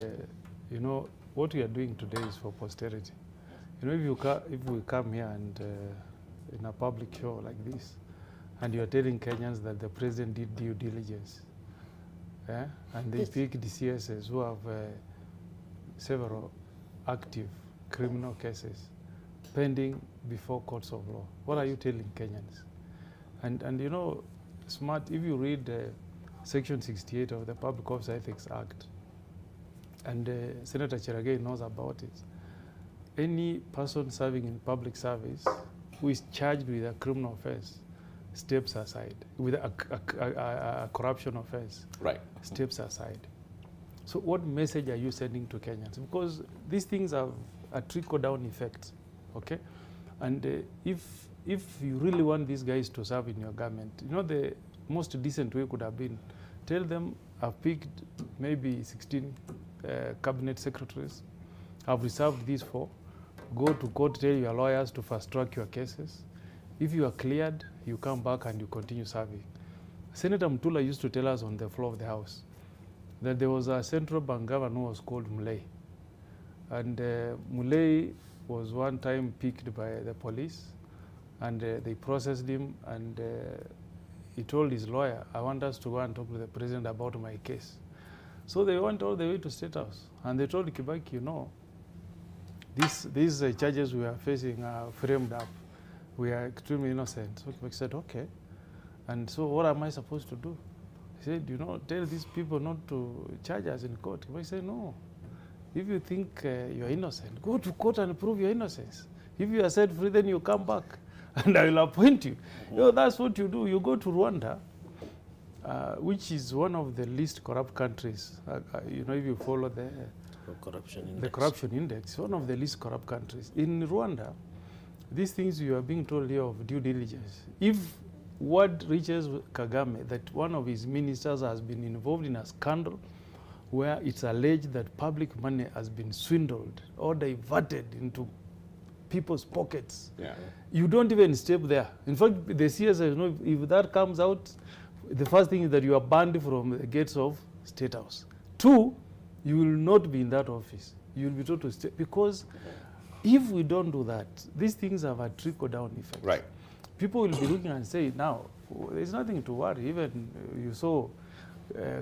You know, what we are doing today is for posterity. You know, if we come here and in a public show like this, and you are telling Kenyans that the president did due diligence, and they pick the CSs who have several active criminal cases pending before courts of law. What are you telling Kenyans? And you know, smart, if you read Section 68 of the Public Officer Ethics Act, and Senator Cherargei knows about it, any person serving in public service who is charged with a criminal offense steps aside, with a corruption offense, right, steps aside. So what message are you sending to Kenyans? Because these things have a trickle-down effect, okay? And if you really want these guys to serve in your government, you know, the most decent way could have been, tell them, I've picked maybe 16 cabinet secretaries, I've reserved these 4, go to court, tell your lawyers to fast-track your cases. If you are cleared, you come back and you continue serving. Senator Mutula used to tell us on the floor of the House that there was a central bank governor who was called Mulei. And Mulei was one time picked by the police, and they processed him, and he told his lawyer, I want us to go and talk to the president about my case. So they went all the way to State House, and they told Kibaki, you know, these charges we are facing are framed up. We are extremely innocent. So Kibaki said, okay. And so what am I supposed to do? He said, you know, tell these people not to charge us in court. Kibaki said, no. If you think you're innocent, go to court and prove your innocence. If you are set free, then you come back, and I will appoint you. You know, that's what you do. You go to Rwanda, which is one of the least corrupt countries. You know, if you follow the corruption index, one of the least corrupt countries. In Rwanda, these things you are being told here of due diligence. If word reaches Kagame that one of his ministers has been involved in a scandal where it's alleged that public money has been swindled or diverted into people's pockets, you don't even step there. In fact, the CSI, you know, if that comes out, the first thing is that you are banned from the gates of State House. 2, you will not be in that office. You will be told to stay, because if we don't do that, these things have a trickle-down effect. Right. People will be looking and say, now, there's nothing to worry. Even you saw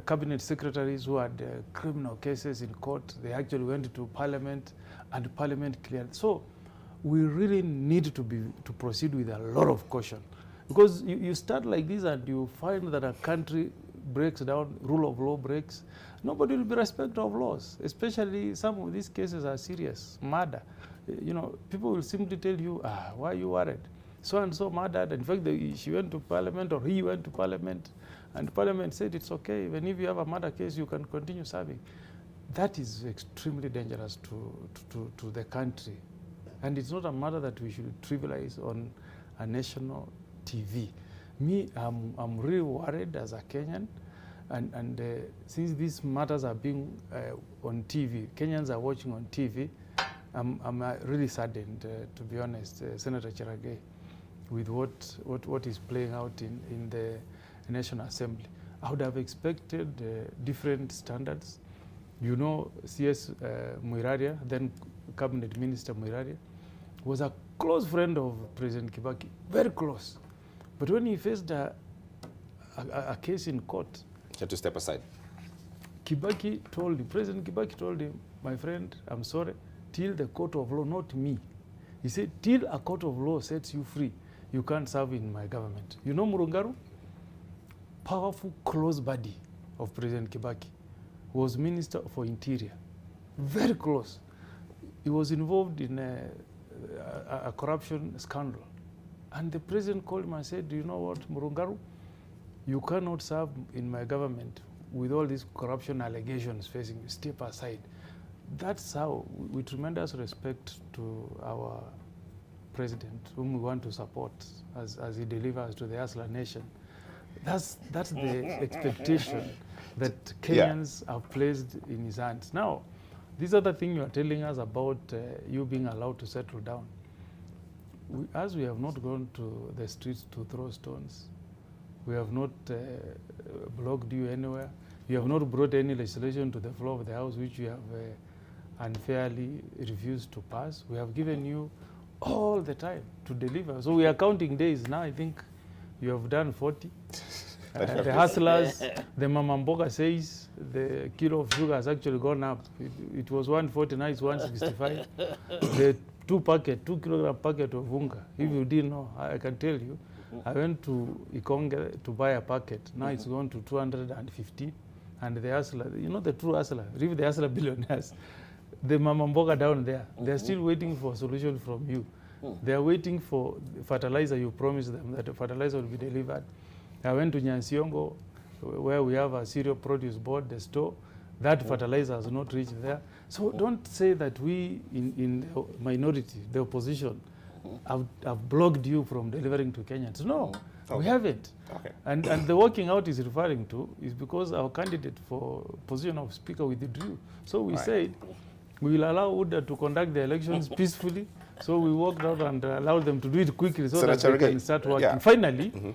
cabinet secretaries who had criminal cases in court, they actually went to Parliament, and Parliament cleared. So we really need to proceed with a lot of caution. Because you start like this and you find that a country breaks down, rule of law breaks, nobody will be respectful of laws, especially some of these cases are serious, murder. You know, people will simply tell you, why are you worried? So-and-so murdered. In fact, she went to Parliament, or he went to Parliament, and Parliament said it's okay, even if you have a murder case, you can continue serving. That is extremely dangerous to the country. And it's not a matter that we should trivialize on a national TV. Me, I'm really worried as a Kenyan, and since these matters are being on TV, Kenyans are watching on TV, I'm really saddened, to be honest, Senator Cherargei, with what is playing out in the National Assembly. I would have expected different standards. You know, CS Muiraria, then Cabinet Minister Muiraria, was a close friend of President Kibaki, very close. But when he faced a case in court, he had to step aside. President Kibaki told him, my friend, I'm sorry, till the court of law, not me. He said, till a court of law sets you free, you can't serve in my government. You know Murungaru? Powerful close buddy of President Kibaki, was Minister for Interior. Very close. He was involved in a corruption scandal. And the president called him and said, do you know what, Murungaru? You cannot serve in my government with all these corruption allegations facing you. Step aside. That's how, with tremendous respect to our president, whom we want to support as he delivers to the Asla nation, that's the expectation that Kenyans have placed in his hands. Now, this other thing you are telling us about you being allowed to settle down. As we have not gone to the streets to throw stones, we have not blocked you anywhere. You have not brought any legislation to the floor of the House which you have unfairly refused to pass. We have given you all the time to deliver. So we are counting days now. I think you have done 40. The hustlers, the Mama Mboga says the kilo of sugar has actually gone up. It was 140, now it's 165. The 2 kilogram packet of unga, if you didn't know, I can tell you, I went to Okong'o to buy a packet. Now it's gone to 215. And the hustler, you know the true hustler, even the hustler billionaires, the Mama Mboga down there, they're still waiting for a solution from you. They're waiting for fertilizer. You promised them that the fertilizer will be delivered. I went to Nyansiongo, where we have a cereal produce board, the store. That fertilizer has not reached there. So don't say that we in the minority, the opposition, have blocked you from delivering to Kenyans. No, we haven't. Okay. And the working out is referring to is because our candidate for position of speaker withdrew. So we said we will allow UDA to conduct the elections peacefully. So we worked out and allowed them to do it quickly so that they can start working. Finally,